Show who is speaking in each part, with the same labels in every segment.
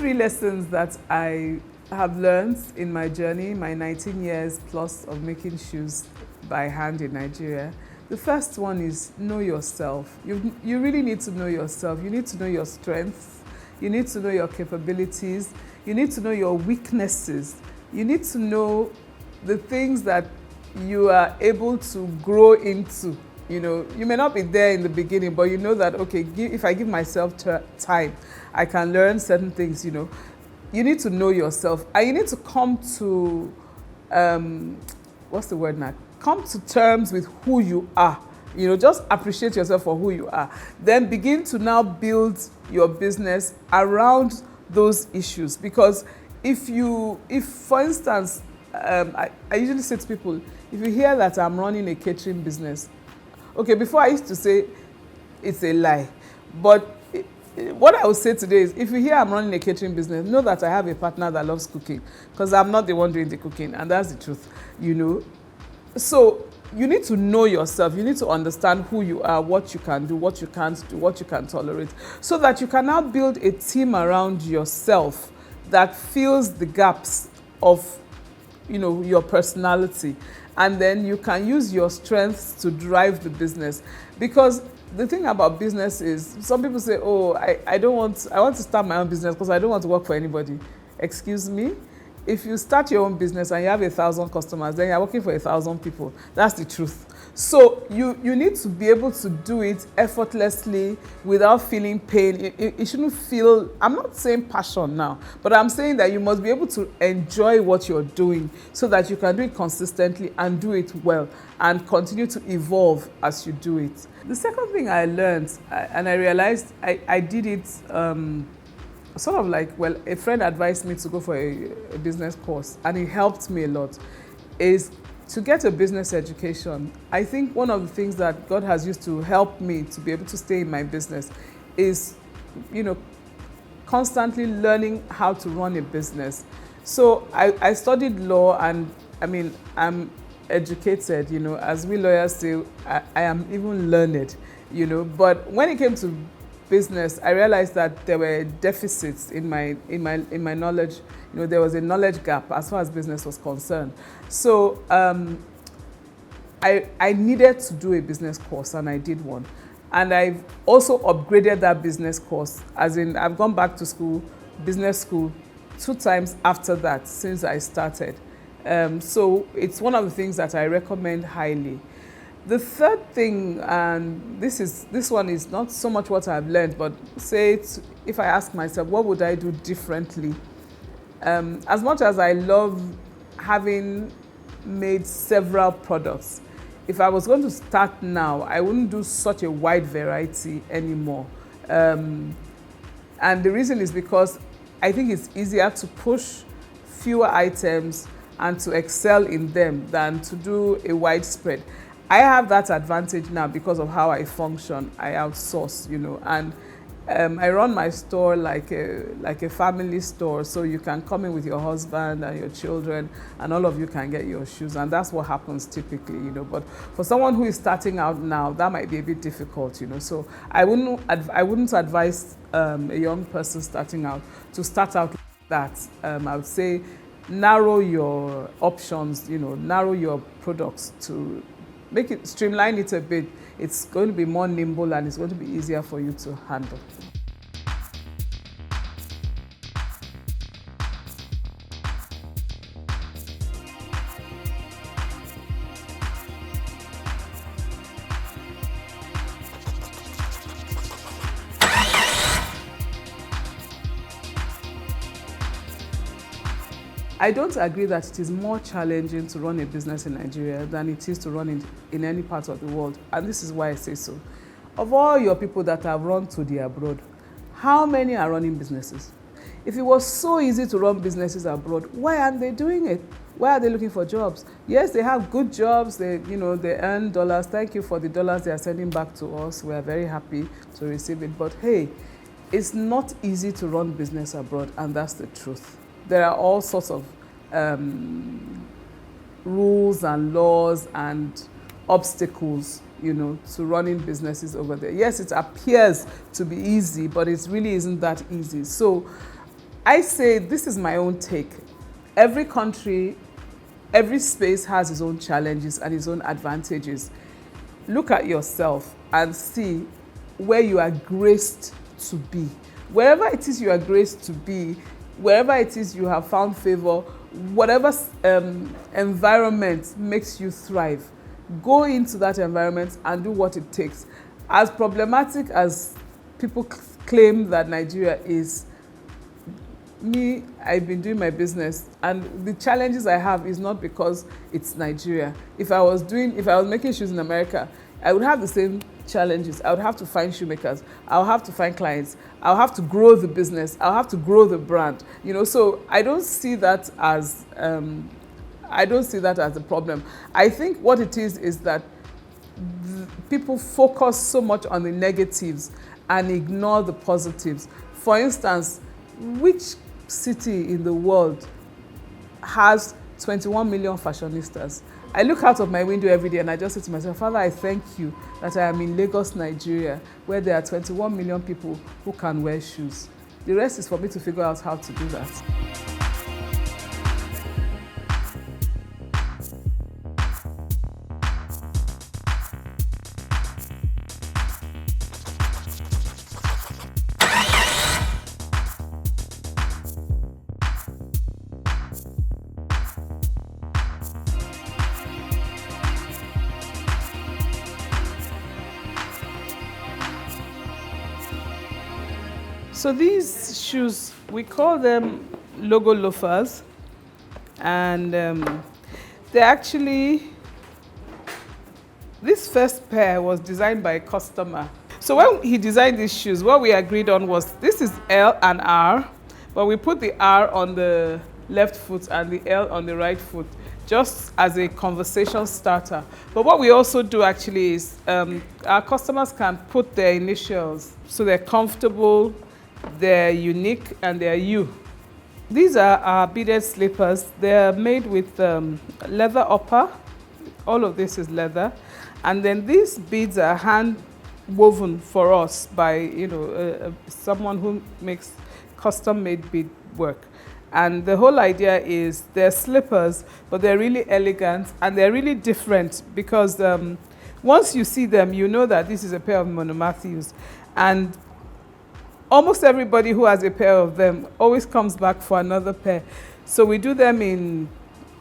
Speaker 1: three lessons that I have learned in my journey, my 19 years plus of making shoes by hand in Nigeria. The first one is know yourself. You really need to know yourself. You need to know your strengths. You need to know your capabilities. You need to know your weaknesses. You need to know the things that you are able to grow into. You may not be there in the beginning, but you know that, okay, if I give myself time, I can learn certain things. You need to know yourself, and you need to come to, what's the word now? Come to terms with who you are. Just appreciate yourself for who you are. Then begin to now build your business around those issues. Because if for instance, I usually say to people, if you hear that I'm running a catering business, okay, before I used to say it's a lie, but what I will say today is, if you hear I'm running a catering business, know that I have a partner that loves cooking, because I'm not the one doing the cooking, and that's the truth, So you need to know yourself. You need to understand who you are, what you can do, what you can't do, what you can tolerate, so that you can now build a team around yourself that fills the gaps of your personality, and then you can use your strengths to drive the business. Because the thing about business is, some people say, oh, I want to start my own business because I don't want to work for anybody. Excuse me? If you start your own business and you have 1,000 customers, then you're working for 1,000 people. That's the truth. So you need to be able to do it effortlessly without feeling pain. It shouldn't feel, I'm not saying passion now, but I'm saying that you must be able to enjoy what you're doing so that you can do it consistently and do it well and continue to evolve as you do it. The second thing I learned, and I realized I did it sort of like, well, a friend advised me to go for a business course, and it helped me a lot, is to get a business education. I think one of the things that God has used to help me to be able to stay in my business is, constantly learning how to run a business. So I studied law, and I'm educated, as we lawyers say, I am even learned, but when it came to business, I realized that there were deficits in my knowledge. There was a knowledge gap as far as business was concerned. So I needed to do a business course, and I did one. And I've also upgraded that business course, as in I've gone back to school, business school, 2 times after that since I started. So it's one of the things that I recommend highly. The third thing, and this one is not so much what I've learned, but if I ask myself, what would I do differently? As much as I love having made several products, if I was going to start now, I wouldn't do such a wide variety anymore. And the reason is because I think it's easier to push fewer items and to excel in them than to do a widespread. I have that advantage now because of how I function. I outsource, and I run my store like a family store, so you can come in with your husband and your children, and all of you can get your shoes, and that's what happens typically, But for someone who is starting out now, that might be a bit difficult, So I wouldn't advise a young person starting out to start out like that. I would say narrow your options, narrow your products to streamline it a bit. It's going to be more nimble, and it's going to be easier for you to handle. I don't agree that it is more challenging to run a business in Nigeria than it is to run it in any part of the world. And this is why I say so. Of all your people that have run to the abroad, how many are running businesses? If it was so easy to run businesses abroad, why aren't they doing it? Why are they looking for jobs? Yes, they have good jobs. They earn dollars. Thank you for the dollars they are sending back to us. We are very happy to receive it. But hey, it's not easy to run business abroad, and that's the truth. There are all sorts of rules and laws and obstacles, to running businesses over there. Yes, it appears to be easy, but it really isn't that easy. So I say this is my own take. Every country, every space has its own challenges and its own advantages. Look at yourself and see where you are graced to be. Wherever it is you are graced to be, wherever it is you have found favor, whatever environment makes you thrive, go into that environment and do what it takes. As problematic as people claim that Nigeria is, I've been doing my business, and the challenges I have is not because it's Nigeria. If I was making shoes in America, I would have the same challenges. I would have to find shoemakers. I'll have to find clients. I'll have to grow the business. I'll have to grow the brand. So I don't see that as a problem. I think what it is that people focus so much on the negatives and ignore the positives. For instance, which city in the world has 21 million fashionistas? I look out of my window every day and I just say to myself, Father, I thank you that I am in Lagos, Nigeria, where there are 21 million people who can wear shoes. The rest is for me to figure out how to do that. So these shoes, we call them logo loafers, and they're actually, this first pair was designed by a customer. So when he designed these shoes, what we agreed on was this is L and R, but we put the R on the left foot and the L on the right foot, just as a conversation starter. But what we also do actually is our customers can put their initials, so they're comfortable, they're unique, and they're you. These are our beaded slippers. They're made with leather upper. All of this is leather. And then these beads are hand woven for us by someone who makes custom made bead work. And the whole idea is they're slippers, but they're really elegant and they're really different because once you see them, you know that this is a pair of Mono Matthews. And almost everybody who has a pair of them always comes back for another pair. So we do them in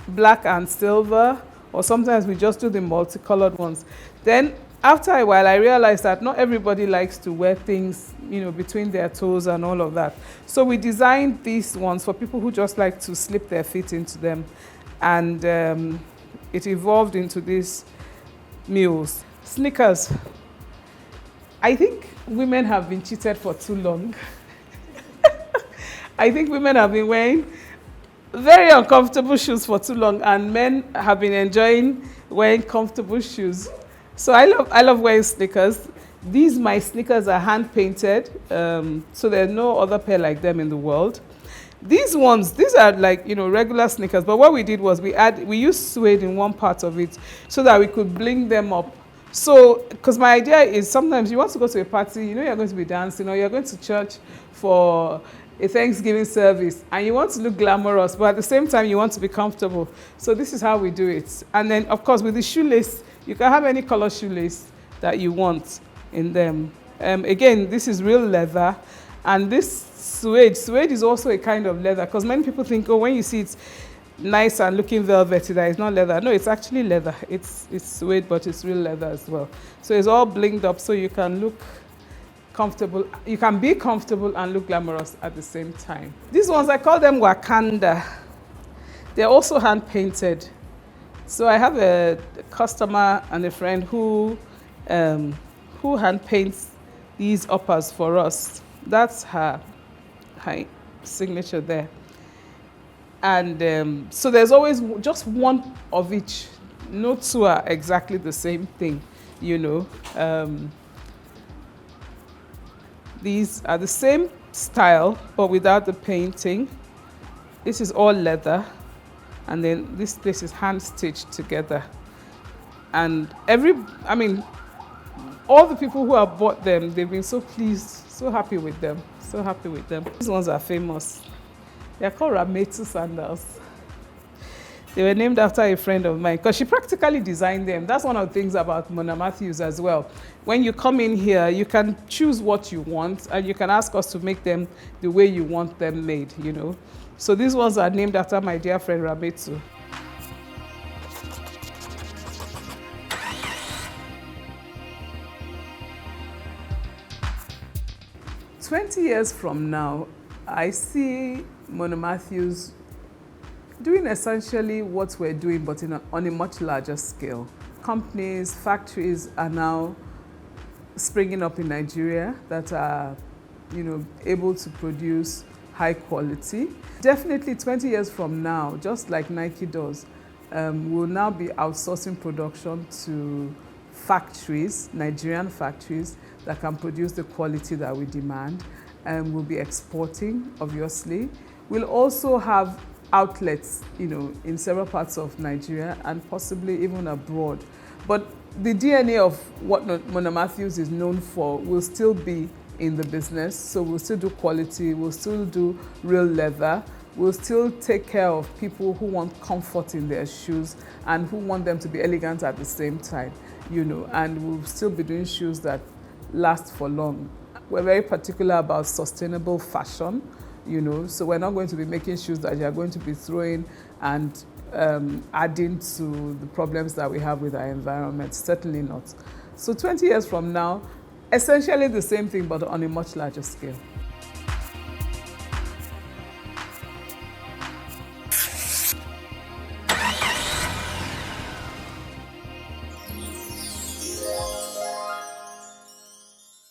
Speaker 1: black and silver, or sometimes we just do the multicolored ones. Then after a while, I realized that not everybody likes to wear things, between their toes and all of that. So we designed these ones for people who just like to slip their feet into them. And it evolved into these mules. Sneakers. I think women have been cheated for too long. I think women have been wearing very uncomfortable shoes for too long, and men have been enjoying wearing comfortable shoes. So I love wearing sneakers. My sneakers are hand painted, so there's no other pair like them in the world. These are like regular sneakers, but what we did was we used suede in one part of it so that we could bling them up. So, because my idea is sometimes you want to go to a party, you're going to be dancing, or you're going to church for a Thanksgiving service, and you want to look glamorous, but at the same time you want to be comfortable. So this is how we do it. And then, of course, with the shoelace, you can have any color shoelace that you want in them. Again, this is real leather, and this suede is also a kind of leather, because many people think, when you see it nice and looking velvety, that it's not leather. No, it's actually leather. It's suede, but it's real leather as well. So it's all blinged up, so you can look comfortable. You can be comfortable and look glamorous at the same time. These ones, I call them Wakanda. They're also hand painted. So I have a customer and a friend who hand paints these uppers for us. That's her signature there. And so there's always just one of each. No two are exactly the same thing, These are the same style, but without the painting. This is all leather. And then this place is hand stitched together. And all the people who have bought them, they've been so pleased, so happy with them, so happy with them. These ones are famous. They're called Rametu sandals. They were named after a friend of mine because she practically designed them. That's one of the things about Mona Matthews as well. When you come in here, you can choose what you want and you can ask us to make them the way you want them made, you know. So these ones are named after my dear friend Rametu. "20 years from now, I see Mona Matthews doing essentially what we're doing, but on a much larger scale. Companies, factories are now springing up in Nigeria that are, able to produce high quality. Definitely 20 years from now, just like Nike does, we'll now be outsourcing production to factories, Nigerian factories, that can produce the quality that we demand. We'll be exporting, obviously. We'll also have outlets, in several parts of Nigeria and possibly even abroad. But the DNA of what Mona Matthews is known for will still be in the business. So we'll still do quality, we'll still do real leather, we'll still take care of people who want comfort in their shoes and who want them to be elegant at the same time, and we'll still be doing shoes that last for long. We're very particular about sustainable fashion, so we're not going to be making shoes that you're going to be throwing and adding to the problems that we have with our environment. Certainly not. So 20 years from now, essentially the same thing, but on a much larger scale.